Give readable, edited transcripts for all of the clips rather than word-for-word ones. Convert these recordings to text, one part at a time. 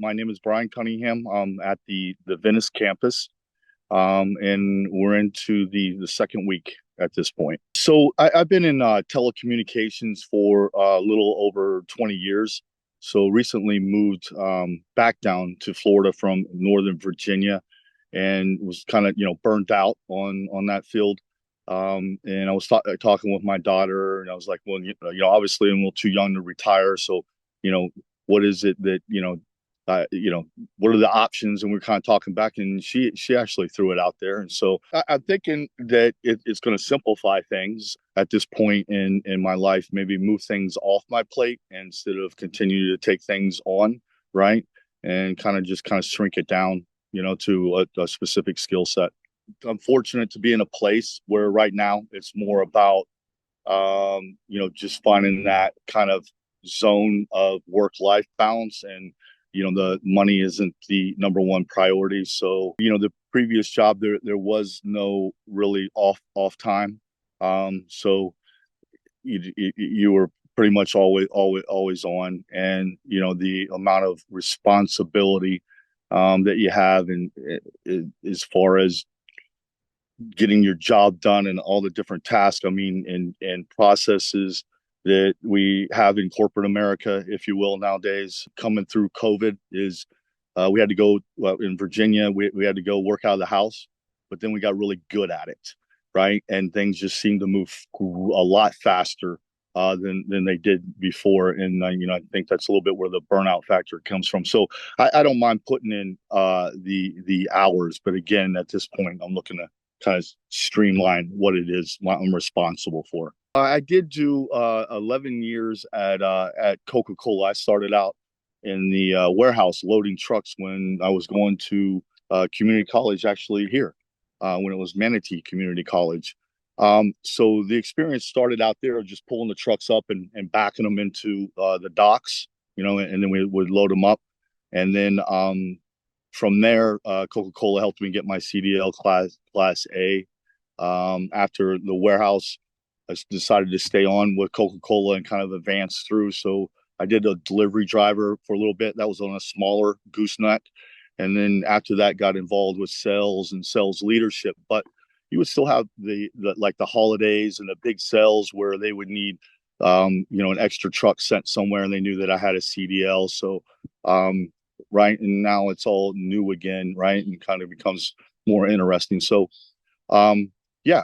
My name is Bryan Cunningham. I'm at the Venice campus, and we're into the second week at this point. So I've been in telecommunications for a little over 20 years. So recently moved back down to Florida from Northern Virginia, and was kind of burnt out on that field. And I was talking with my daughter, and I was like, well, obviously I'm a little too young to retire, so you know, what is it that what are the options? And we're kind of talking back, and she actually threw it out there. And so I'm thinking that it's going to simplify things at this point in my life, maybe move things off my plate instead of continue to take things on, right? And kind of shrink it down, to a specific skill set. I'm fortunate to be in a place where right now it's more about, just finding that kind of zone of work-life balance. And the money isn't the number one priority. So the previous job, there was no really off time. So you were pretty much always on. And the amount of responsibility that you have, and as far as getting your job done and all the different tasks, I mean, and processes that we have in corporate America, if you will, nowadays, coming through COVID, is we had to go, well, in Virginia, we had to go work out of the house, but then we got really good at it, right? And things just seemed to move a lot faster than they did before. And, I think that's a little bit where the burnout factor comes from. So I don't mind putting in the hours, but again, at this point, I'm looking to kind of streamline what it is I'm responsible for. I did do 11 years at Coca-Cola. I started out in the warehouse loading trucks when I was going to community college, actually here, when it was Manatee Community College. So the experience started out there of just pulling the trucks up and backing them into the docks, and then we would load them up. And then from there, Coca-Cola helped me get my CDL class A. After the warehouse, I decided to stay on with Coca-Cola and kind of advance through. So I did a delivery driver for a little bit. That was on a smaller gooseneck. And then after that, got involved with sales and sales leadership. But you would still have the like the holidays and the big sales where they would need, an extra truck sent somewhere, and they knew that I had a CDL. So, right. And now it's all new again, right? And kind of becomes more interesting. So, yeah,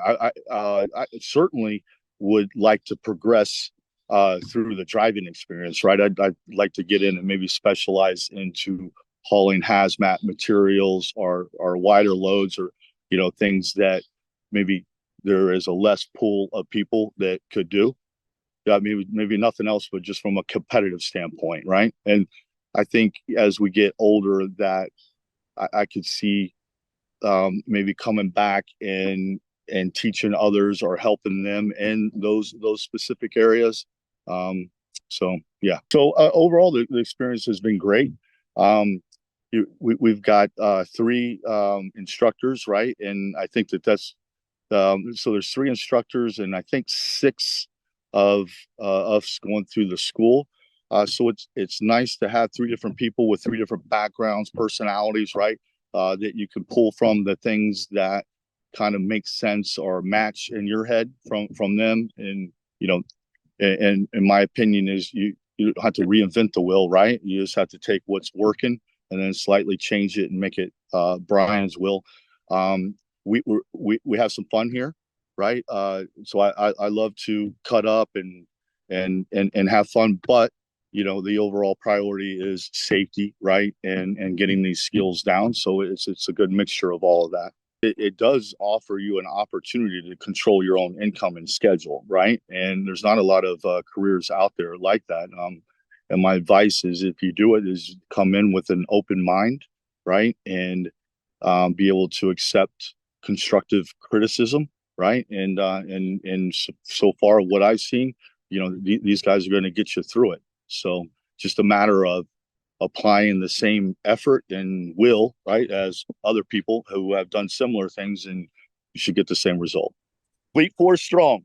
I certainly would like to progress through the driving experience, right? I'd like to get in and maybe specialize into hauling hazmat materials or wider loads, or things that maybe there is a less pool of people that could do. Maybe nothing else, but just from a competitive standpoint, right? And I think as we get older, that I could see maybe coming back and teaching others or helping them in those specific areas. So yeah. So overall, the experience has been great. We've got 3 instructors, right? And I think that's so there's 3 instructors, and I think 6 of us going through the school. So it's nice to have 3 different people with 3 different backgrounds, personalities, right? That you can pull from, the things that kind of make sense or match in your head from them. And and in my opinion, is you don't have to reinvent the wheel, right? You just have to take what's working and then slightly change it and make it Brian's will. We have some fun here, right? So I love to cut up and have fun, but the overall priority is safety, right? And getting these skills down. So it's a good mixture of all of that. It does offer you an opportunity to control your own income and schedule, right? And there's not a lot of careers out there like that. And my advice is, if you do it, is come in with an open mind, right? And be able to accept constructive criticism, right? And so far, what I've seen, these guys are going to get you through it. So just a matter of applying the same effort and will, right, as other people who have done similar things, and you should get the same result. FleetForce strong.